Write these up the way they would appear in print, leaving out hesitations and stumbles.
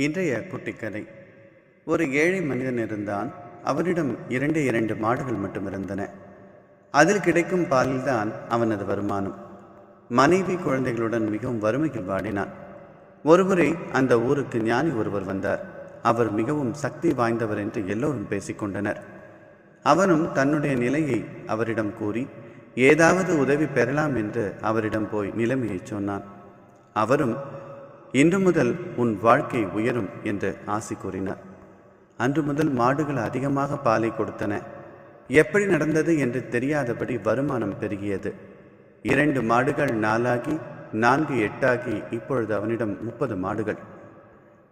இன்றைய குட்டிக்கதை. ஒரு ஏழை மனிதன் இருந்தான். அவனிடம் இரண்டு மாடுகள் மட்டும் இருந்தன. அதில் கிடைக்கும் பாலில்தான் அவனது வருமானம். மனைவி குழந்தைகளுடன் மிகவும் வறுமையில் வாடினான். ஒருமுறை அந்த ஊருக்கு ஞானி ஒருவர் வந்தார். அவர் மிகவும் சக்தி வாய்ந்தவர் என்று எல்லோரும் பேசிக்கொண்டனர். அவனும் தன்னுடைய நிலையை அவரிடம் கூறி ஏதாவது உதவி பெறலாம் என்று அவரிடம் போய் நிலைமையை சொன்னான். அவரும் இன்று முதல் உன் வாழ்க்கை உயரும் என்று ஆசி கூறினார். அன்று முதல் மாடுகள் அதிகமாக பாலை கொடுத்தன. எப்படி நடந்தது என்று தெரியாதபடி வருமானம் பெருகியது. 2 மாடுகள் 4 ஆகி 4 8 ஆகி இப்பொழுது அவனிடம் 30 மாடுகள்.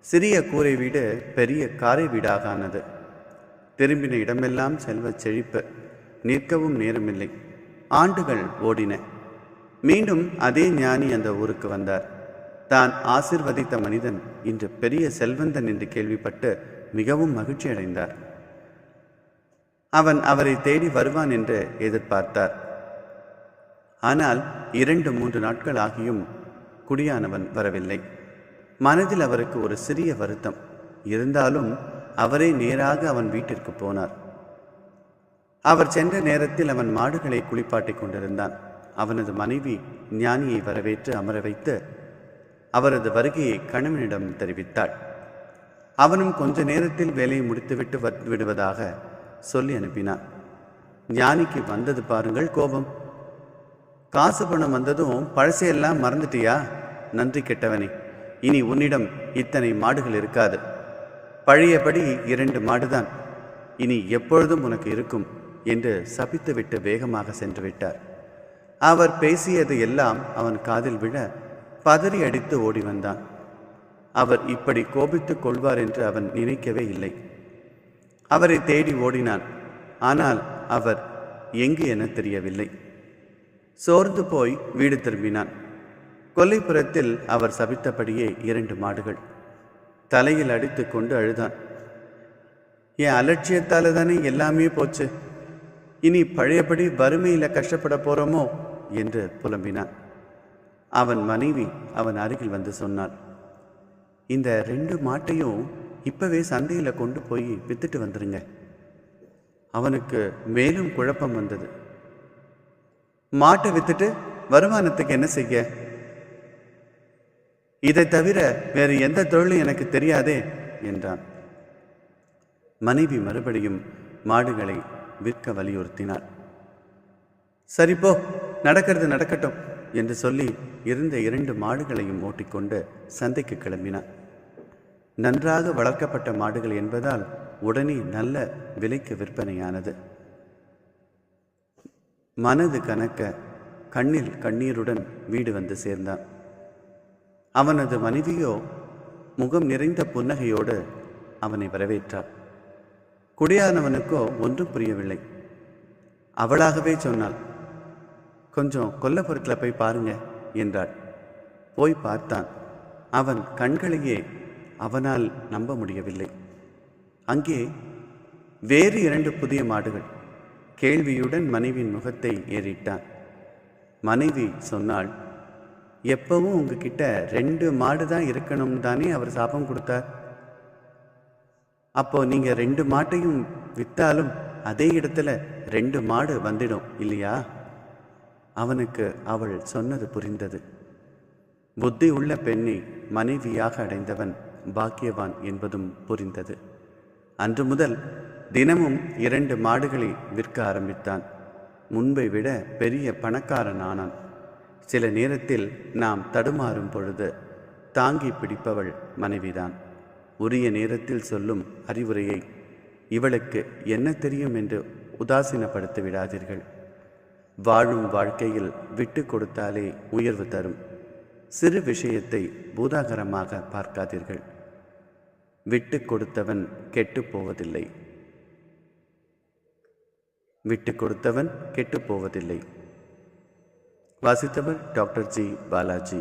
சிறிய கூரை வீடு பெரிய காரை வீடாக ஆனது. திரும்பின இடமெல்லாம் செல்வச் செழிப்பு. நிற்கவும் நேரமில்லை. ஆண்டுகள் ஓடின. மீண்டும் அதே ஞானி அந்த ஊருக்கு வந்தார். தான் ஆசிர்வதித்த மனிதன் இன்று பெரிய செல்வந்தன் என்று கேள்விப்பட்டு மிகவும் மகிழ்ச்சி அடைந்தார். அவன் அவரை தேடி வருவான் என்று எதிர்பார்த்தார். ஆனால் 2-3 நாட்கள் ஆகியும் குடியானவன் வரவில்லை. மனதில் அவருக்கு ஒரு சிறிய வருத்தம் இருந்தாலும் அவரே நேராக அவன் வீட்டிற்கு போனார். அவர் சென்ற நேரத்தில் அவன் மாடுகளை குளிப்பாட்டிக் கொண்டிருந்தான். அவனது மனைவி ஞானியை வரவேற்று அமர வைத்து அவரது வருகையை கணவனிடம் தெரிவித்தாள். அவனும் கொஞ்ச நேரத்தில் வேலையை முடித்துவிட்டு விடுவதாக சொல்லி அனுப்பினான். ஞானிக்கு வந்தது பாருங்கள் கோபம். காசு பணம் வந்ததும் பழசையெல்லாம் மறந்துட்டியா? நன்றி கெட்டவனே, இனி உன்னிடம் இத்தனை மாடுகள் இருக்காது. பழையபடி 2 மாடுதான் இனி எப்பொழுதும் உனக்கு இருக்கும் என்று சபித்துவிட்டு வேகமாக சென்று விட்டார். அவர் பேசியது எல்லாம் அவன் காதில் விழ பதறி அடித்து ஓடி வந்தான். அவர் இப்படி கோபித்துக் கொள்வார் என்று அவன் நினைக்கவே இல்லை. அவரை தேடி ஓடினான். ஆனால் அவர் எங்கு என தெரியவில்லை. சோர்ந்து போய் வீடு திரும்பினான். கொல்லைப்புறத்தில் அவர் சபித்தபடியே 2 மாடுகள். தலையில் அடித்து கொண்டு அழுதான். என் அலட்சியத்தால தானே எல்லாமே போச்சு. இனி பழையபடி வறுமையில் கஷ்டப்பட போறோமோ என்று புலம்பினான். அவன் மனைவி அவன் அருகில் வந்து சொன்னாள், இந்த 2 மாட்டையும் இப்பவே சந்தையில் கொண்டு போய் வித்துட்டு வந்துருங்க. அவனுக்கு மேலும் குழப்பம் வந்தது. மாட்டை வித்துட்டு வருமானத்துக்கு என்ன செய்ய? இதை தவிர வேறு எந்த தொழிலும் எனக்கு தெரியாதே என்றான். மனைவி மறுபடியும் மாடுகளை விற்க வலியுறுத்தினாள். சரிப்போ, நடக்கிறது நடக்கட்டும் என்று சொல்லி இருந்த 2 மாடுகளையும் ஓட்டிக்கொண்டு சந்தைக்கு கிளம்பினான். நன்றாக வளர்க்கப்பட்ட மாடுகள் என்பதால் உடனே நல்ல விலைக்கு விற்பனையானது. மனது கனக்க கண்ணில் கண்ணீருடன் வீடு வந்து சேர்ந்தான். அவனது மனைவியோ முகம் நிறைந்த புன்னகையோடு அவனை வரவேற்றாள். குடியானவனுக்கோ ஒன்றும் புரியவில்லை. அவளாகவே சொன்னாள், கொஞ்சம் கொல்லப்புறத்தில் போய் பாருங்க என்றாள். போய் பார்த்தான். அவன் கண்களையே அவனால் நம்ப முடியவில்லை. அங்கே வேறு 2 புதிய மாடுகள். கேள்வியுடன் மனைவியின் முகத்தை ஏறிட்டான். மனைவி சொன்னாள், எப்பவும் உங்ககிட்ட 2 மாடு தான் இருக்கணும் தானே அவர் சாபம் கொடுத்தார். அப்போ நீங்க 2 மாட்டையும் வித்தாலும் அதே இடத்துல 2 மாடு வந்துடும் இல்லையா? அவனுக்கு அவள் சொன்னது புரிந்தது. புத்தி உள்ள பெண்ணை மனைவியாக அடைந்தவன் பாக்கியவான் என்பதும் புரிந்தது. அன்று முதல் தினமும் 2 மாடுகளை விற்க ஆரம்பித்தான். முன்பை விட பெரிய பணக்காரன் ஆனான். சில நேரத்தில் நாம் தடுமாறும் பொழுது தாங்கி பிடிப்பவள் மனைவிதான். உரிய நேரத்தில் சொல்லும் அறிவுரையை இவளுக்கு என்ன தெரியும் என்று உதாசீனப்படுத்தி விடாதீர்கள். வாழும் வாழ்க்கையில் விட்டு கொடுத்தாலே உயர்வு தரும். சிறு விஷயத்தை பூதாகரமாக பார்க்காதீர்கள். விட்டு கொடுத்தவன் கெட்டு போவதில்லை. விட்டு கொடுத்தவன் கெட்டு போவதில்லை. வாசித்தவர் டாக்டர் ஜி பாலாஜி.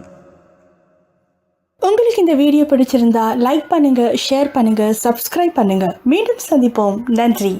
உங்களுக்கு இந்த வீடியோ பிடிச்சிருந்தா லைக் பண்ணுங்க, ஷேர் பண்ணுங்க, சப்ஸ்கிரைப் பண்ணுங்க. மீண்டும் சந்திப்போம். நன்றி.